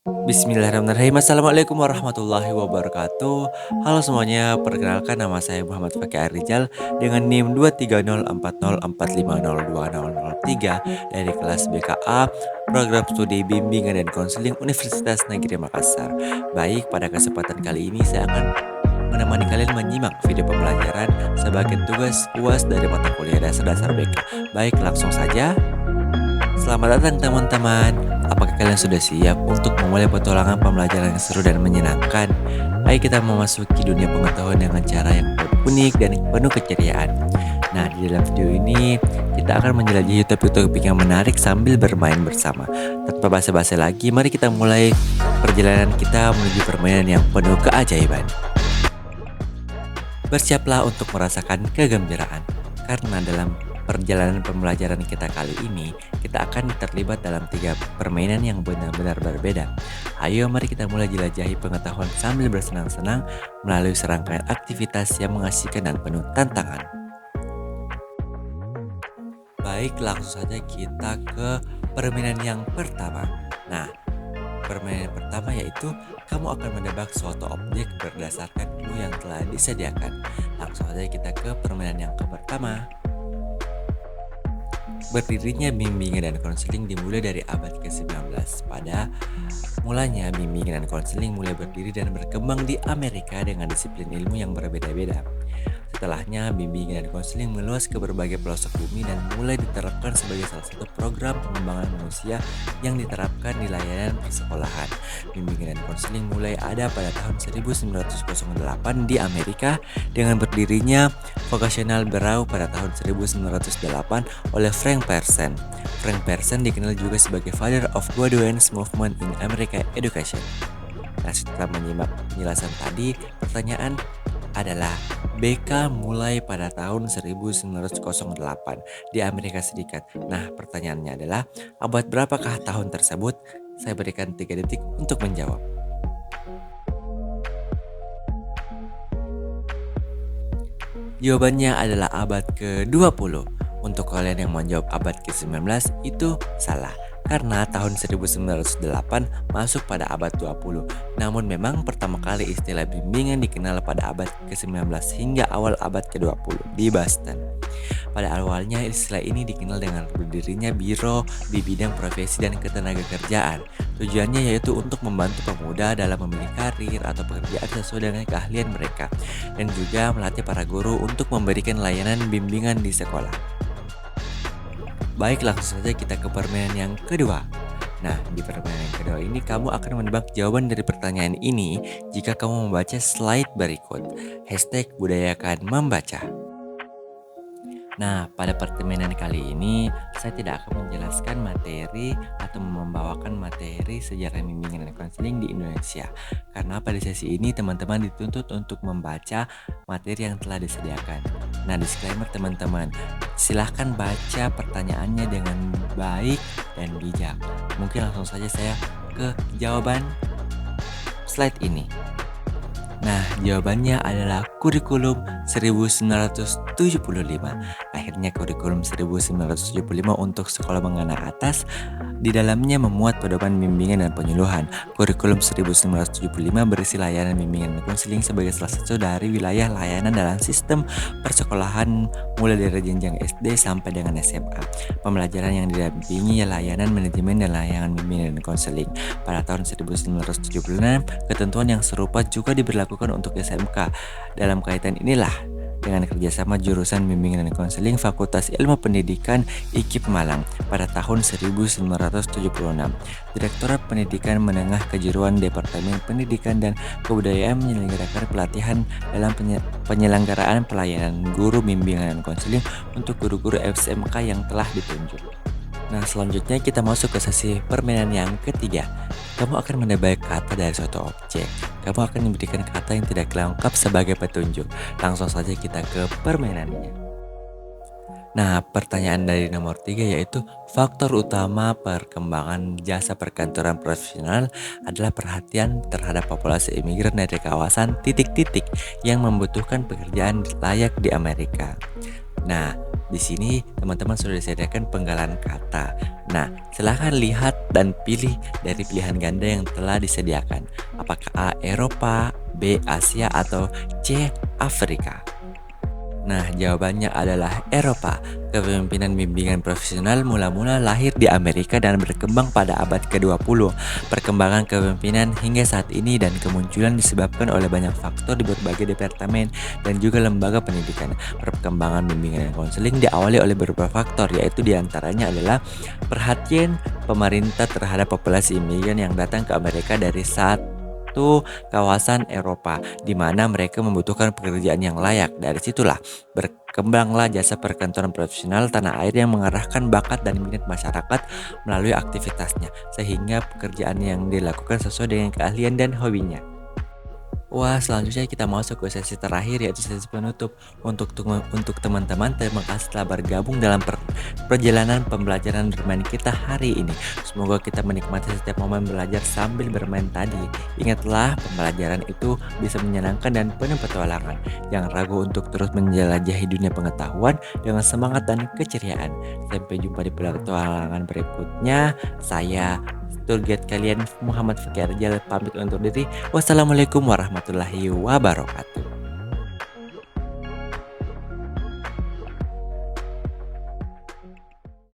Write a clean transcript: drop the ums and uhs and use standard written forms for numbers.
Bismillahirrahmanirrahim. Assalamualaikum warahmatullahi wabarakatuh. Halo semuanya, perkenalkan nama saya Muhammad Fakih Rizal dengan NIM 2304045020003 dari kelas BKA Program Studi Bimbingan dan Konseling Universitas Negeri Makassar. Baik, pada kesempatan kali ini saya akan menemani kalian menyimak video pembelajaran sebagai tugas UAS dari mata kuliah dasar-dasar BK. Baik, langsung saja. Selamat datang teman-teman. Apakah kalian sudah siap untuk memulai petualangan pembelajaran yang seru dan menyenangkan? Ayo kita memasuki dunia pengetahuan dengan cara yang unik dan penuh keceriaan. Nah, di dalam video ini kita akan menjelajahi topik-topik yang menarik sambil bermain bersama. Tanpa basa-basi lagi, mari kita mulai perjalanan kita menuju permainan yang penuh keajaiban. Bersiaplah untuk merasakan kegembiraan, karena dalam perjalanan pembelajaran kita kali ini, kita akan terlibat dalam 3 permainan yang benar-benar berbeda. Ayo mari kita mulai jelajahi pengetahuan sambil bersenang-senang melalui serangkaian aktivitas yang mengasihkan dan penuh tantangan. Baik, langsung saja kita ke permainan yang pertama. Nah, permainan pertama yaitu kamu akan menebak suatu objek berdasarkan clue yang telah disediakan. Langsung saja kita ke permainan yang pertama. Berdirinya bimbingan dan konseling dimulai dari abad ke-19. Pada mulanya bimbingan dan konseling mulai berdiri dan berkembang di Amerika dengan disiplin ilmu yang berbeda-beda. Setelahnya, bimbingan dan konseling meluas ke berbagai pelosok bumi dan mulai diterapkan sebagai salah satu program pengembangan manusia yang diterapkan di layanan persekolahan. Bimbingan dan konseling mulai ada pada tahun 1908 di Amerika dengan berdirinya Vocational Bureau pada tahun 1908 oleh Frank Pearson. Frank Pearson dikenal juga sebagai Father of Godwin's Movement in American Education. Nah, setelah menyimak penjelasan tadi, pertanyaan adalah BK mulai pada tahun 1908 di Amerika Serikat. Nah, pertanyaannya adalah abad berapakah tahun tersebut? Saya berikan 3 detik untuk menjawab. Jawabannya adalah abad ke-20. Untuk kalian yang menjawab abad ke-19 itu salah, karena tahun 1908 masuk pada abad 20. Namun memang pertama kali istilah bimbingan dikenal pada abad ke-19 hingga awal abad ke-20 di Boston. Pada awalnya istilah ini dikenal dengan berdirinya biro di bidang profesi dan ketenagakerjaan. Tujuannya yaitu untuk membantu pemuda dalam memilih karir atau pekerjaan sesuai dengan keahlian mereka, dan juga melatih para guru untuk memberikan layanan bimbingan di sekolah. Baik, langsung saja kita ke permainan yang kedua. Nah, di permainan yang kedua ini kamu akan menebak jawaban dari pertanyaan ini jika kamu membaca slide berikut. #budayakan membaca. Nah, pada permainan kali ini saya tidak akan menjelaskan materi atau membawakan materi sejarah bimbingan dan konseling di Indonesia. Karena pada sesi ini teman-teman dituntut untuk membaca materi yang telah disediakan. Nah, disclaimer teman-teman, silahkan baca pertanyaannya dengan baik dan bijak. Mungkin langsung saja saya ke jawaban slide ini. Nah, jawabannya adalah kurikulum 1975. Akhirnya kurikulum 1975 untuk sekolah menengah atas di dalamnya memuat pedoman bimbingan dan penyuluhan. Kurikulum 1975 berisi layanan bimbingan dan konseling sebagai salah satu dari wilayah layanan dalam sistem persekolahan mulai dari jenjang SD sampai dengan SMA. Pembelajaran yang didampingi layanan manajemen dan layanan bimbingan dan konseling. Pada tahun 1976, ketentuan yang serupa juga diberlakukan untuk SMK. Dalam kaitan inilah, dengan kerjasama jurusan bimbingan dan konseling Fakultas Ilmu Pendidikan IKIP Malang pada tahun 1976, Direktorat Pendidikan Menengah Kejuruan Departemen Pendidikan dan Kebudayaan menyelenggarakan pelatihan dalam penyelenggaraan pelayanan guru bimbingan dan konseling untuk guru-guru SMK yang telah ditunjuk. Nah, selanjutnya kita masuk ke sesi permainan yang ketiga. Kamu akan menebak kata dari suatu objek. Kamu akan memberikan kata yang tidak lengkap sebagai petunjuk. Langsung saja kita ke permainannya. Nah, pertanyaan dari nomor 3 yaitu faktor utama perkembangan jasa perkantoran profesional adalah perhatian terhadap populasi imigran dari kawasan titik-titik yang membutuhkan pekerjaan layak di Amerika. Nah, Di sini teman-teman sudah disediakan penggalan kata. Nah, silahkan lihat dan pilih dari pilihan ganda yang telah disediakan. Apakah A. Eropa, B. Asia, atau C. Afrika? Nah, jawabannya adalah Eropa. Kepemimpinan bimbingan profesional mula-mula lahir di Amerika dan berkembang pada abad ke-20. Perkembangan kepemimpinan hingga saat ini dan kemunculan disebabkan oleh banyak faktor di berbagai departemen dan juga lembaga pendidikan. Perkembangan bimbingan dan konseling diawali oleh beberapa faktor, yaitu diantaranya adalah perhatian pemerintah terhadap populasi imigran yang datang ke Amerika dari satu kawasan Eropa, di mana mereka membutuhkan pekerjaan yang layak. Dari situlah berkembanglah jasa perkantoran profesional tanah air yang mengarahkan bakat dan minat masyarakat melalui aktivitasnya, sehingga pekerjaan yang dilakukan sesuai dengan keahlian dan hobinya. Wah, selanjutnya kita masuk ke sesi terakhir, yaitu sesi penutup. Untuk teman-teman, terima kasih telah bergabung dalam perjalanan pembelajaran bermain kita hari ini. Semoga kita menikmati setiap momen belajar sambil bermain tadi. Ingatlah, pembelajaran itu bisa menyenangkan dan penuh petualangan. Jangan ragu untuk terus menjelajahi dunia pengetahuan dengan semangat dan keceriaan. Sampai jumpa di petualangan berikutnya. Saya tour guide kalian Muhammad Fakir Rijal pamit undur diri. Wassalamualaikum warahmatullahi wabarakatuh.